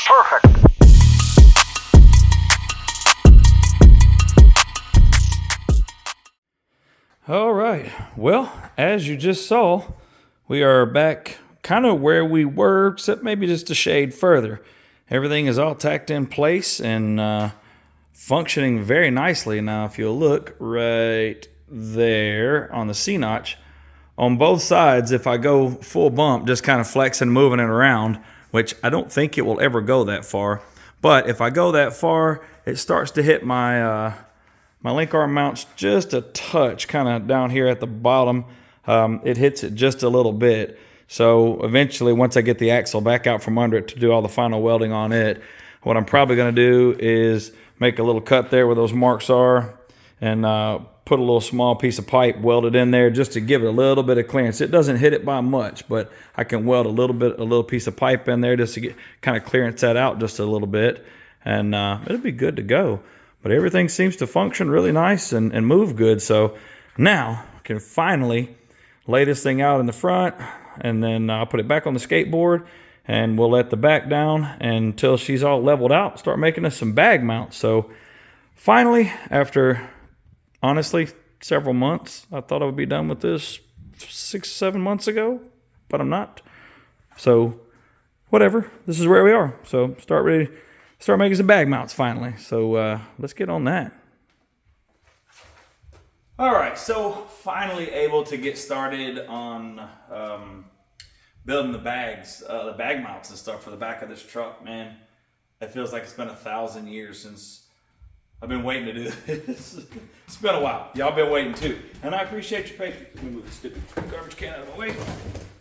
Perfect. All right. Well, as you just saw, we are back kind of where we were, except maybe just a shade further. Everything is all tacked in place and functioning very nicely. Now, if you'll look right there on the C-notch, on both sides, if I go full bump, just kind of flexing, moving it around, which I don't think it will ever go that far. But if I go that far, it starts to hit my link arm mounts just a touch, kind of down here at the bottom. It hits it just a little bit. So eventually, once I get the axle back out from under it to do all the final welding on it, what I'm probably going to do is make a little cut there where those marks are and put a little small piece of pipe welded in there just to give it a little bit of clearance. It doesn't hit it by much, but I can weld a little piece of pipe in there just to get kind of clearance that out just a little bit, and it'll be good to go. But everything seems to function really nice and move good. So now I can finally lay this thing out in the front, and then I'll put it back on the skateboard, and we'll let the back down until she's all leveled out, start making us some bag mounts. So finally, after honestly several months, I thought I would be done with this 6-7 months ago, but I'm not. So whatever, this is where we are. So start making some bag mounts finally. So let's get on that. All right, so finally able to get started on building the bag mounts and stuff for the back of this truck. Man, it feels like it's been 1,000 years since I've been waiting to do this. It's been a while. Y'all been waiting too. And I appreciate your patience. Let me move this stupid garbage can out of the way.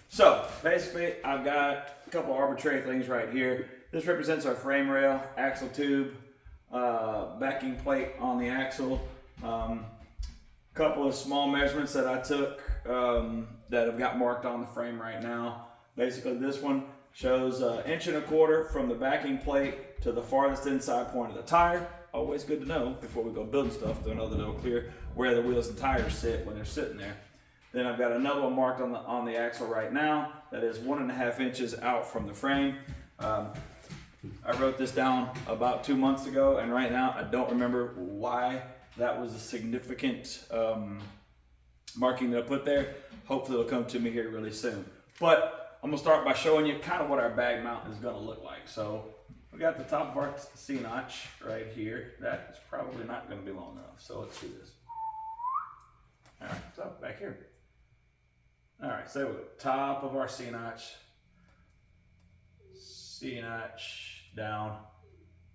So basically, I've got a couple arbitrary things right here. This represents our frame rail, axle tube, backing plate on the axle. Couple of small measurements that I took that have got marked on the frame right now. Basically, this one shows 1.25 inches from the backing plate to the farthest inside point of the tire. Always good to know before we go building stuff, to know that it'll clear where the wheels and tires sit when they're sitting there. Then I've got another one marked on the axle right now that is 1.5 inches out from the frame. I wrote this down about 2 months ago, and right now I don't remember why that was a significant marking that I put there. Hopefully it'll come to me here really soon. But I'm gonna start by showing you kind of what our bag mount is gonna look like. So we got the top of our C-notch right here. That is probably not gonna be long enough. So let's do this. All right, so back here. All right, so we're top of our C-notch down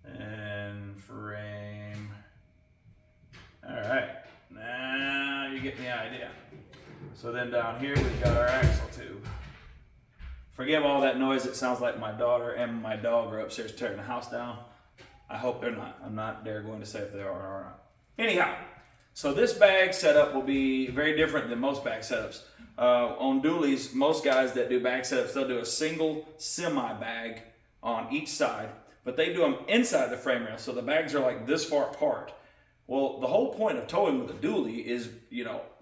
and frame. All right, now you get the idea. So then down here we've got our axle tube. Forgive all that noise. It sounds like my daughter and my dog are upstairs tearing the house down. I hope they're not. I'm not dare going to say if they are or not. Anyhow, so this bag setup will be very different than most bag setups. On dualies, most guys that do bag setups, they'll do a single semi bag on each side, but they do them inside the frame rail, so the bags are like this far apart. Well, the whole point of towing with a dually is,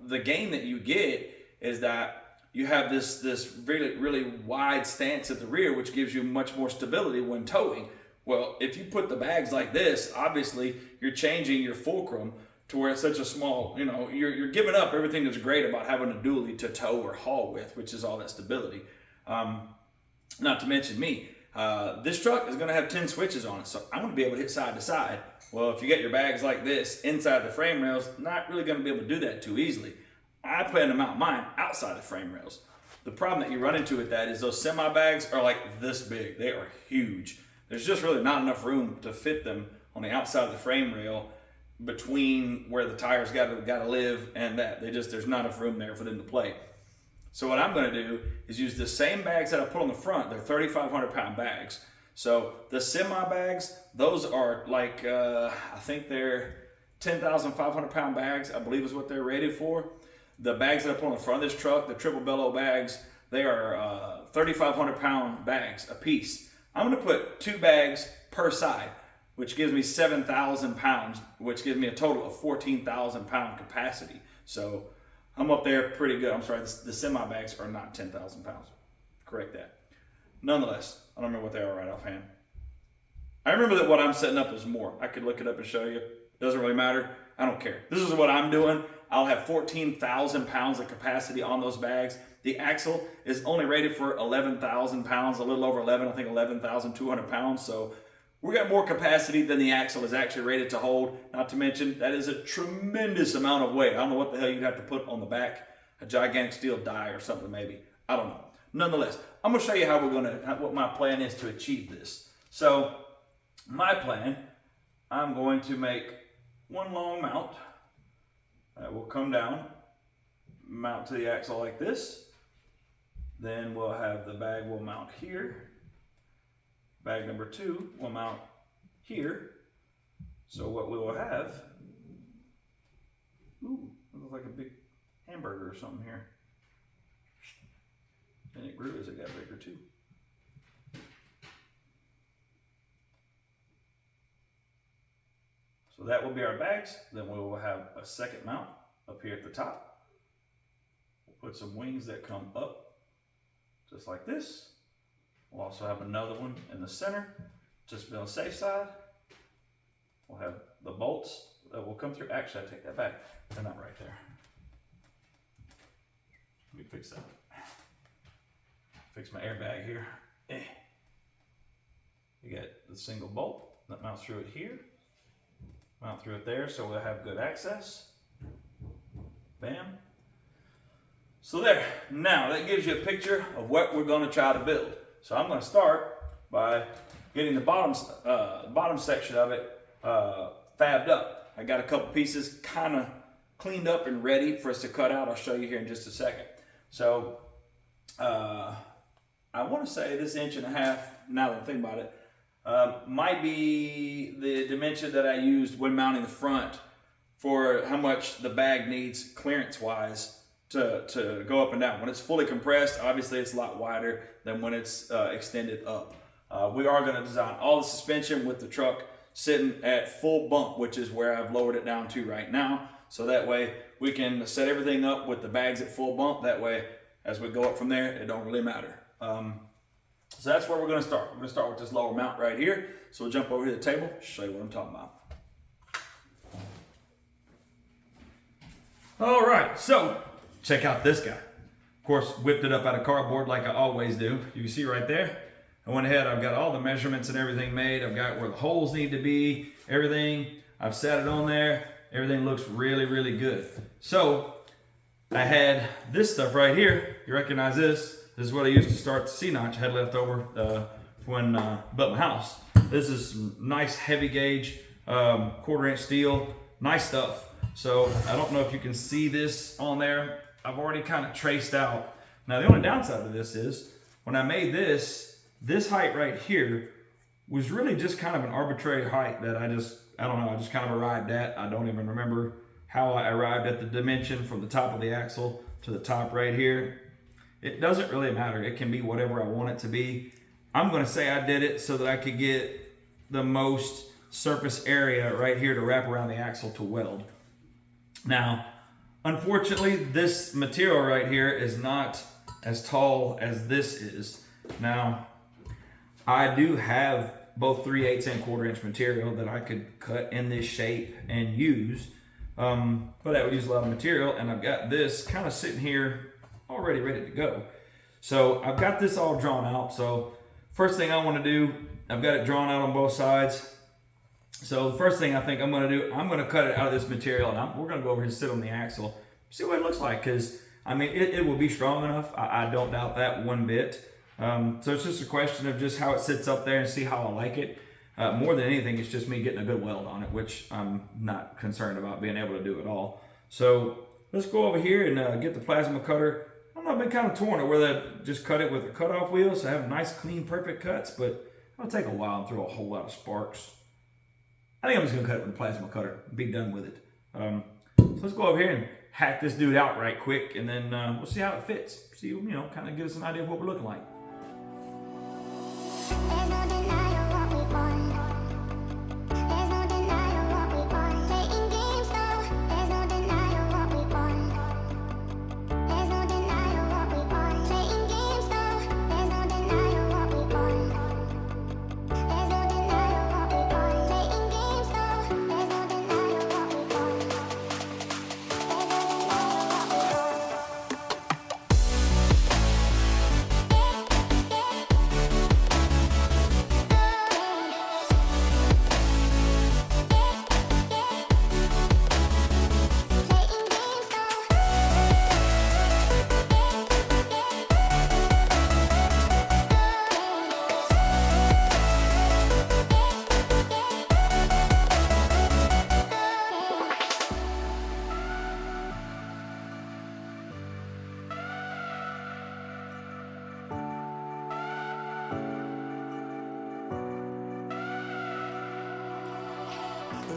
the gain that you get is that you have this really, really wide stance at the rear, which gives you much more stability when towing. Well, if you put the bags like this, obviously you're changing your fulcrum to where it's such a small, you're giving up everything that's great about having a dually to tow or haul with, which is all that stability. Not to mention me. This truck is going to have 10 switches on it, so I'm going to be able to hit side to side. Well, if you get your bags like this inside the frame rails, not really going to be able to do that too easily. I plan to mount mine outside the frame rails. The problem that you run into with that is those semi bags are like this big. They are huge. There's just really not enough room to fit them on the outside of the frame rail between where the tires got to live and that. There's not enough room there for them to play. So what I'm going to do is use the same bags that I put on the front. They're 3,500 pound bags. So the semi bags, those are like, I think they're 10,500 pound bags, I believe is what they're rated for. The bags that I put on the front of this truck, the triple bellow bags, they are 3,500 pound bags a piece. I'm going to put 2 bags per side, which gives me 7,000 pounds, which gives me a total of 14,000 pound capacity. So I'm up there pretty good. I'm sorry, the semi bags are not 10,000 pounds. Correct that. nonetheless, I don't remember what they are right offhand. I remember that what I'm setting up is more. I could look it up and show you. It doesn't really matter. I don't care. This is what I'm doing. I'll have 14,000 pounds of capacity on those bags. The axle is only rated for 11,000 pounds, a little over 11, I think 11,200 pounds. So we got more capacity than the axle is actually rated to hold. Not to mention, that is a tremendous amount of weight. I don't know what the hell you'd have to put on the back. A gigantic steel die or something maybe. I don't know. Nonetheless, I'm going to show you what my plan is to achieve this. So my plan, I'm going to make one long mount that will come down, mount to the axle like this. Then we'll have the bag will mount here. Bag number 2 will mount here. So what we will have, ooh, it looks like a big hamburger or something here. And it grew as it got bigger too. So that will be our bags. Then we will have a second mount up here at the top. We'll put some wings that come up just like this. We'll also have another one in the center, just to be on the safe side. We'll have the bolts that will come through. Actually, I take that back. They're not right there. Let me fix that. Fix my airbag here. You got the single bolt that mounts through it here. Mount through it there, so we'll have good access. Bam. So there. Now that gives you a picture of what we're going to try to build. So I'm going to start by getting the bottom section of it fabbed up. I got a couple pieces kind of cleaned up and ready for us to cut out. I'll show you here in just a second. So I want to say this 1.5 inches, now that I think about it, might be the dimension that I used when mounting the front for how much the bag needs clearance wise to go up and down. When it's fully compressed, obviously it's a lot wider than when it's extended up. We are going to design all the suspension with the truck sitting at full bump, which is where I've lowered it down to right now. So that way we can set everything up with the bags at full bump. That way, as we go up from there, it don't really matter. So that's where we're going to start. We're going to start with this lower mount right here. So we'll jump over to the table, show you what I'm talking about. All right, so check out this guy. Of course, whipped it up out of cardboard like I always do. You can see right there. I went ahead, I've got all the measurements and everything made. I've got where the holes need to be, everything. I've set it on there. Everything looks really, really good. So I had this stuff right here. You recognize this? This is what I used to start the C-notch. I had left over when I built my house. This is nice heavy gauge, 1/4 inch steel, nice stuff. So I don't know if you can see this on there. I've already kind of traced out. Now the only downside of this is when I made this height right here was really just kind of an arbitrary height that I don't know, I just kind of arrived at. I don't even remember how I arrived at the dimension from the top of the axle to the top right here. It doesn't really matter. It can be whatever I want it to be. I'm going to say I did it so that I could get the most surface area right here to wrap around the axle to weld. Now, unfortunately, this material right here is not as tall as this is. Now, I do have both 3/8 and 1/4 inch material that I could cut in this shape and use, but that would use a lot of material, and I've got this kind of sitting here already ready to go. So I've got this all drawn out. So first thing I want to do, I've got it drawn out on both sides. So the first thing I think I'm going to do, I'm going to cut it out of this material, and we're going to go over here and sit on the axle, see what it looks like, because I mean it will be strong enough. I don't doubt that one bit. So it's just a question of just how it sits up there and see how I like it. More than anything, it's just me getting a good weld on it, which I'm not concerned about being able to do at all. So let's go over here and get the plasma cutter. I don't know, I've been kind of torn on whether I just cut it with a cutoff wheel so I have nice, clean, perfect cuts, but it'll take a while and throw a whole lot of sparks. I think I'm just gonna cut it with a plasma cutter and be done with it. So let's go over here and hack this dude out right quick, and then we'll see how it fits. See, you know, kind of give us an idea of what we're looking like. There's no denying what we want. There's no denying what we want. Playing games, no. There's no denying what we want. There's no denying what we want. Playing games, no. There's no denying what we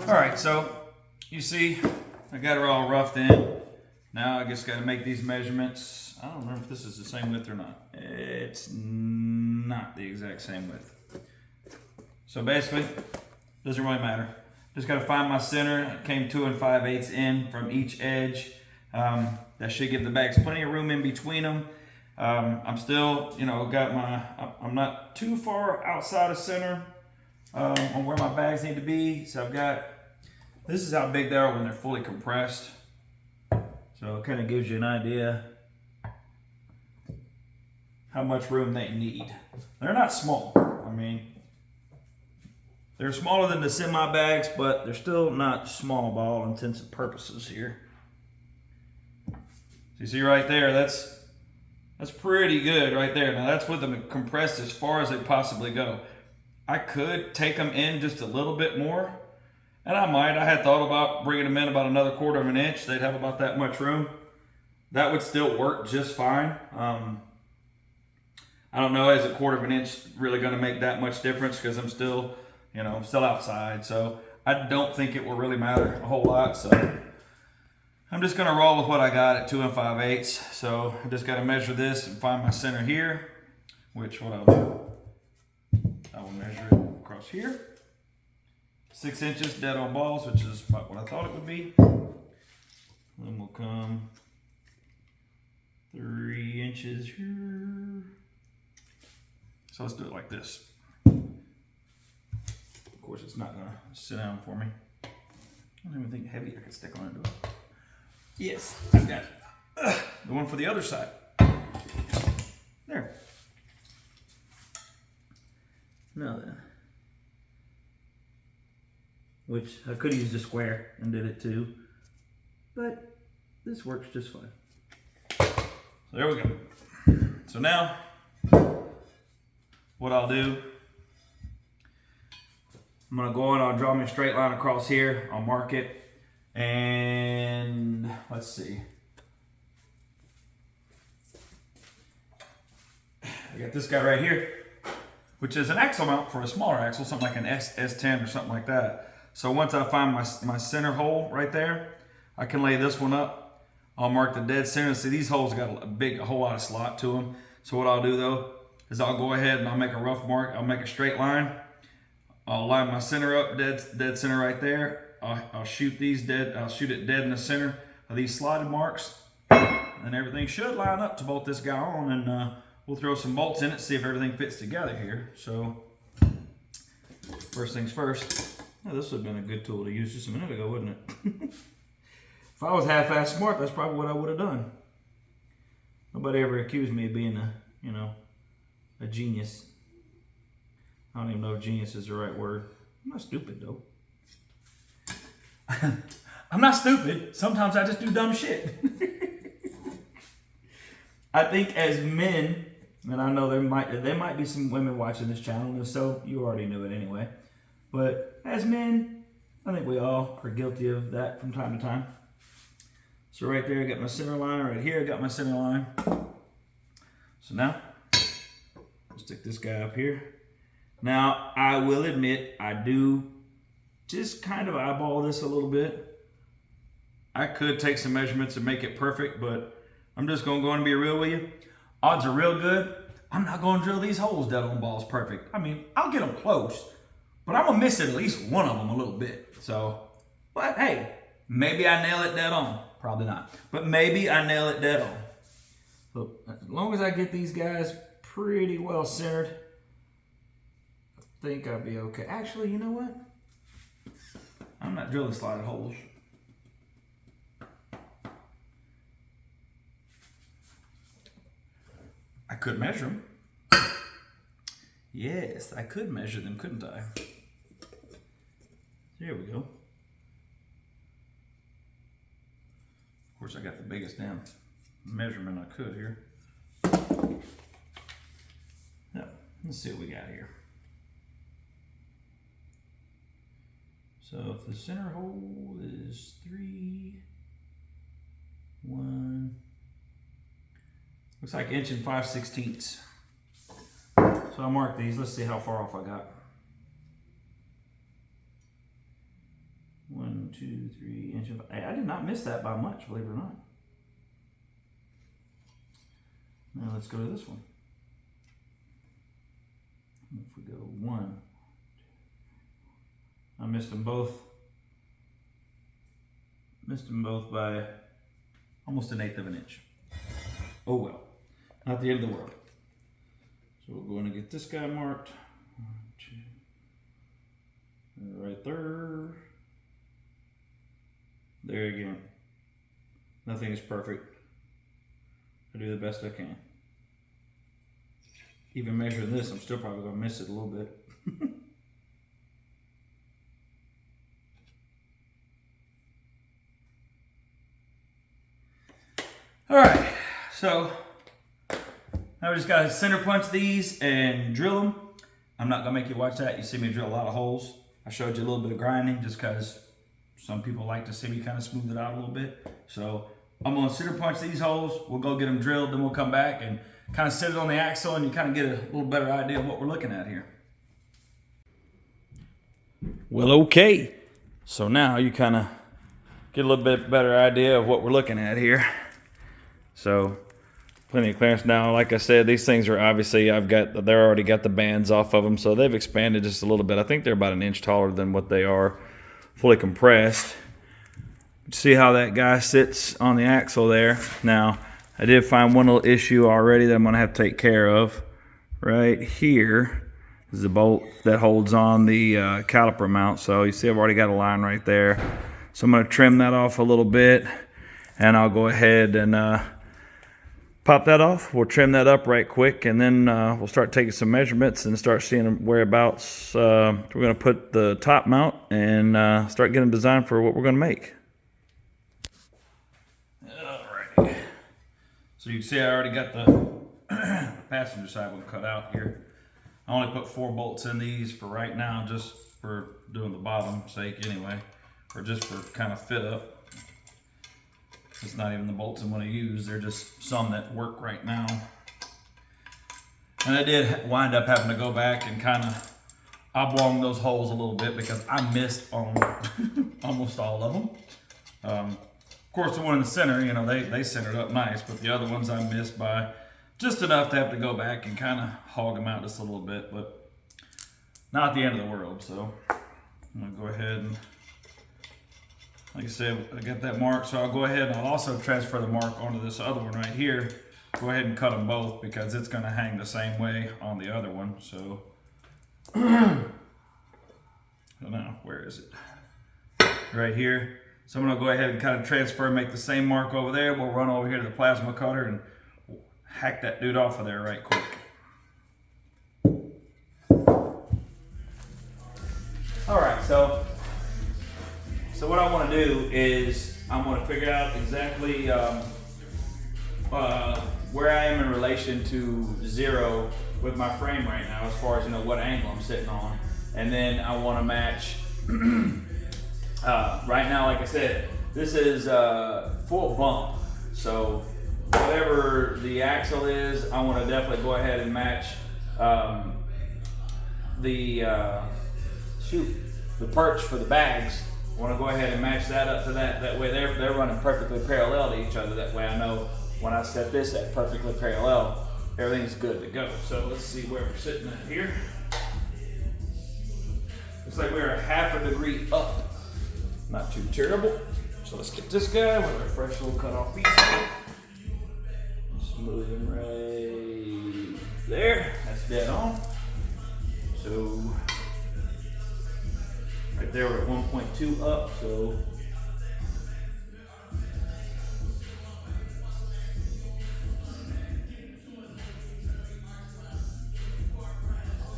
All right, so you see, I got her all roughed in. Now I just got to make these measurements. I don't remember if this is the same width or not. It's not the exact same width. So basically, doesn't really matter. Just got to find my center. It came 2 5/8 in from each edge. That should give the bags plenty of room in between them. I'm still, I'm not too far outside of center on where my bags need to be. So this is how big they are when they're fully compressed. So it kind of gives you an idea how much room they need. They're not small. I mean, they're smaller than the semi bags, but they're still not small by all intents and purposes here. So you see right there, that's pretty good right there. Now that's with them compressed as far as they possibly go. I could take them in just a little bit more, and I might. I had thought about bringing them in about another 1/4 of an inch. They'd have about that much room. That would still work just fine. I don't know, is a 1/4 of an inch really going to make that much difference because I'm still, still outside. So I don't think it will really matter a whole lot. So I'm just going to roll with what I got at 2 5/8. So I just got to measure this and find my center here, which what I'll do, I will measure it across here. 6 inches dead on balls, which is about what I thought it would be. Then we'll come 3 inches here. So let's do it like this. Of course, it's not gonna sit down for me. I don't even think heavy I can stick on it. Yes, I've got the one for the other side. There. Now then. Which I could use the square and did it too, but this works just fine. So there we go. So now, what I'll do, I'm gonna go in, I'll draw me a straight line across here, I'll mark it, and let's see. I got this guy right here, which is an axle mount for a smaller axle, something like an S10 or something like that. So once I find my center hole right there, I can lay this one up. I'll mark the dead center. See, these holes got a whole lot of slot to them. So what I'll do though, is I'll go ahead and I'll make a rough mark. I'll make a straight line. I'll line my center up, dead center right there. I'll shoot these dead. I'll shoot it dead in the center of these slotted marks, and everything should line up to bolt this guy on. And we'll throw some bolts in it, see if everything fits together here. So first things first. Oh, this would have been a good tool to use just a minute ago, wouldn't it? If I was half-assed smart, that's probably what I would have done. Nobody ever accused me of being a genius. I don't even know if genius is the right word. I'm not stupid, though. I'm not stupid. Sometimes I just do dumb shit. I think as men, and I know there might be some women watching this channel, and if so, you already knew it anyway. But as men, I think we all are guilty of that from time to time. So right there, I got my center line. Right here, I got my center line. So now, I'll stick this guy up here. Now, I will admit, I do just kind of eyeball this a little bit. I could take some measurements and make it perfect, but I'm just going to be real with you. Odds are real good. I'm not going to drill these holes dead on balls perfect. I mean, I'll get them close, but I'm going to miss at least one of them a little bit. So, but hey, maybe I nail it dead on. Probably not, but maybe I nail it dead on. So as long as I get these guys pretty well centered, I think I'll be okay. Actually, you know what? I'm not drilling slotted holes. I could measure them. Yes, I could measure them, couldn't I? There we go. Of course, I got the biggest damn measurement I could here. Now, let's see what we got here. So if the center hole is 3, 1, looks like 1 5/16. So I'll mark these. Let's see how far off I got. 1, 2, 3 inches. I did not miss that by much, believe it or not. Now let's go to this one. If we go 1, I missed them both. Missed them both by almost 1/8 of an inch. Oh well, not the end of the world. So we're going to get this guy marked. 1, 2, right there. There again. Nothing is perfect. I do the best I can. Even measuring this, I'm still probably going to miss it a little bit. All right, so now we just got to center punch these and drill them. I'm not gonna make you watch that. You see me drill a lot of holes. I showed you a little bit of grinding just because some people like to see me kind of smooth it out a little bit. So I'm gonna center punch these holes. We'll go get them drilled, then we'll come back and kind of sit it on the axle and you kind of get a little better idea of what we're looking at here. Well, okay. So now you kind of get a little bit better idea of what we're looking at here. So plenty of clearance now. Like I said, these things are obviously, they're already got the bands off of them, so they've expanded just a little bit. I think they're about 1 inch taller than what they are fully compressed. See how that guy sits on the axle there. Now, I did find one little issue already that I'm gonna have to take care of. Right here is the bolt that holds on the caliper mount. So you see I've already got a line right there. So I'm gonna trim that off a little bit and I'll go ahead and pop that off. We'll trim that up right quick, and then we'll start taking some measurements and start seeing whereabouts we're going to put the top mount and start getting designed for what we're going to make. Alrighty. So you can see I already got the passenger side one cut out here. I only put 4 bolts in these for right now, just for doing the bottom sake anyway, or just for kind of fit up. It's not even the bolts I want to use, they're just some that work right now. And I did wind up having to go back and kind of oblong those holes a little bit because I missed on almost all of them. Of course, the one in the center, you know, they centered up nice, but the other ones I missed by just enough to have to go back and kind of hog them out just a little bit, but not the end of the world. So I'm gonna go ahead and, like I said, I got that mark, so I'll go ahead and I'll also transfer the mark onto this other one right here. Go ahead and cut them both because it's gonna hang the same way on the other one. So, I don't know, where is it? Right here. So I'm gonna go ahead and kind of transfer, make the same mark over there. We'll run over here to the plasma cutter and hack that dude off of there right quick. All right, so what I want to do is I want to figure out exactly where I am in relation to 0 with my frame right now, as far as, you know, what angle I'm sitting on, and then I want to match. Right now, like I said, this is full bump, so whatever the axle is, I want to definitely go ahead and match the perch for the bags. I want to go ahead and match that up to that. That way they're running perfectly parallel to each other. That way I know when I set this at perfectly parallel, everything's good to go. So let's see where we're sitting at here. Looks like we're 1/2 degree up. Not too terrible. So let's get this guy with our fresh little cut off piece. Smooth him right there. That's dead on. So right there we're at 1.2 up, so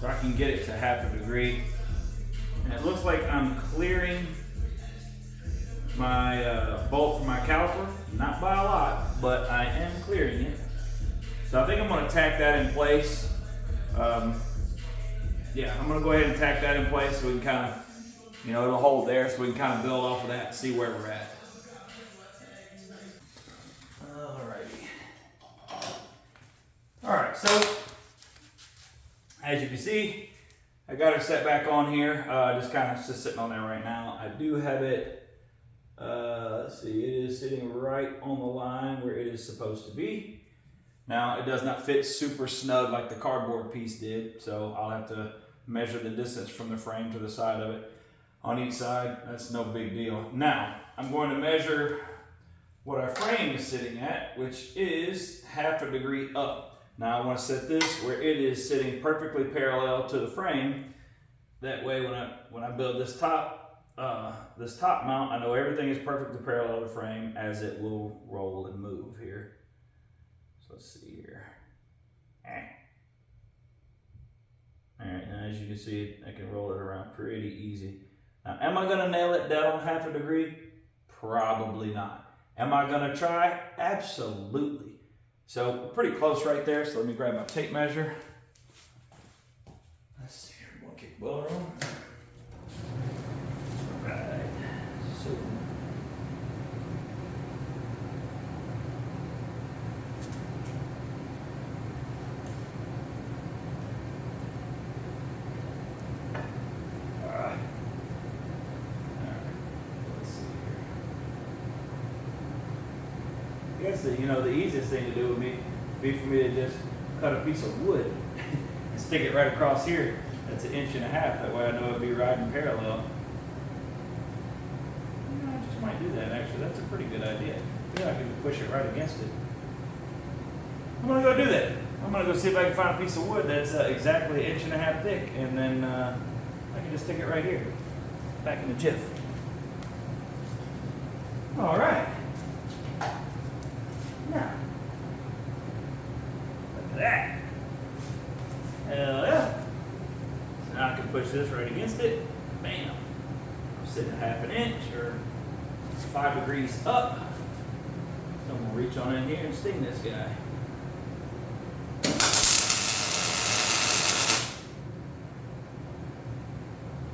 I can get it to 1/2 degree. And it looks like I'm clearing my bolt from my caliper, not by a lot, but I am clearing it. So I think I'm gonna tack that in place. Yeah, I'm gonna go ahead and tack that in place so we can kind of, you know, it'll hold there so we can kind of build off of that and see where we're at. Alrighty. Alright, so as you can see, I got it set back on here, just kind of just sitting on there right now. I do have it, let's see, it is sitting right on the line where it is supposed to be. Now, it does not fit super snug like the cardboard piece did, so I'll have to measure the distance from the frame to the side of it on each side. That's no big deal. Now, I'm going to measure what our frame is sitting at, which is 1/2 degree up. Now I want to set this where it is sitting perfectly parallel to the frame. That way when I build this top mount, I know everything is perfectly parallel to the frame as it will roll and move here. So let's see here. Alright, now as you can see, I can roll it around pretty easy. Now, am I going to nail it down 1/2 degree? Probably not. Am I going to try? Absolutely. So we're pretty close right there. So let me grab my tape measure. Let's see here. We'll kick Buller on. Right. So. All right. Let's see here. I guess the easiest thing to do would be for me to just cut a piece of wood and stick it right across here. That's 1.5 inches. That way I know it'll be riding parallel. I just might do that actually. That's a pretty good idea. I feel like I can push it right against it. I'm gonna go do that. I'm gonna go see if I can find a piece of wood that's exactly 1.5 inches thick, and then I can just stick it right here, back in the jiff. All right. Now, look at that. Hell yeah. So now I can push this right against it. Bam. I'm sitting at 1/2 inch or 5 degrees up. So I'm gonna reach on in here and sting this guy.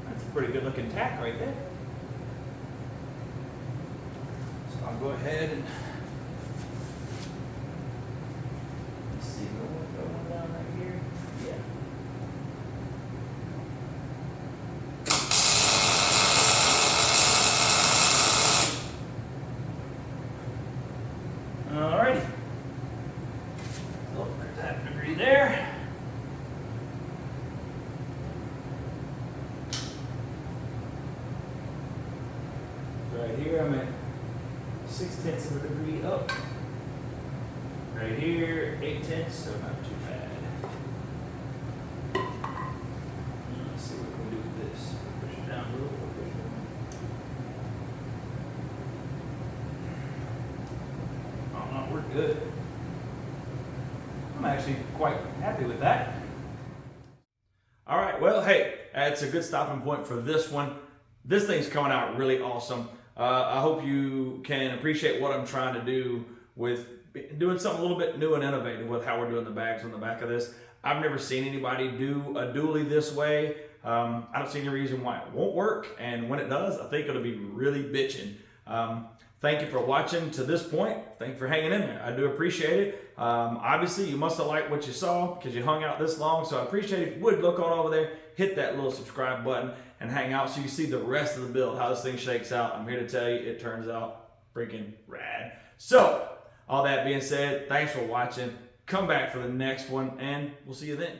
That's a pretty good looking tack right there. So I'll go ahead and see what's going down right here. Yeah. Alrighty. Oh, there's 1/2 degree there. Right here, I'm at 6/10 of a degree up. Right here, 8/10, so not too bad. Let's see what we can do with this. Push it down a little. Oh no, we're good. I'm actually quite happy with that. All right, well, hey, that's a good stopping point for this one. This thing's coming out really awesome. I hope you can appreciate what I'm trying to do with doing something a little bit new and innovative with how we're doing the bags on the back of this. I've never seen anybody do a dually this way. I don't see any reason why it won't work, and when it does, I think it'll be really bitchin'. Thank you for watching to this point. Thank you for hanging in there. I do appreciate it. Obviously, you must have liked what you saw because you hung out this long, so I appreciate it. If you would, look on over there, hit that little subscribe button, and hang out so you see the rest of the build, how this thing shakes out. I'm here to tell you, it turns out freaking rad. So, all that being said, thanks for watching. Come back for the next one, and we'll see you then.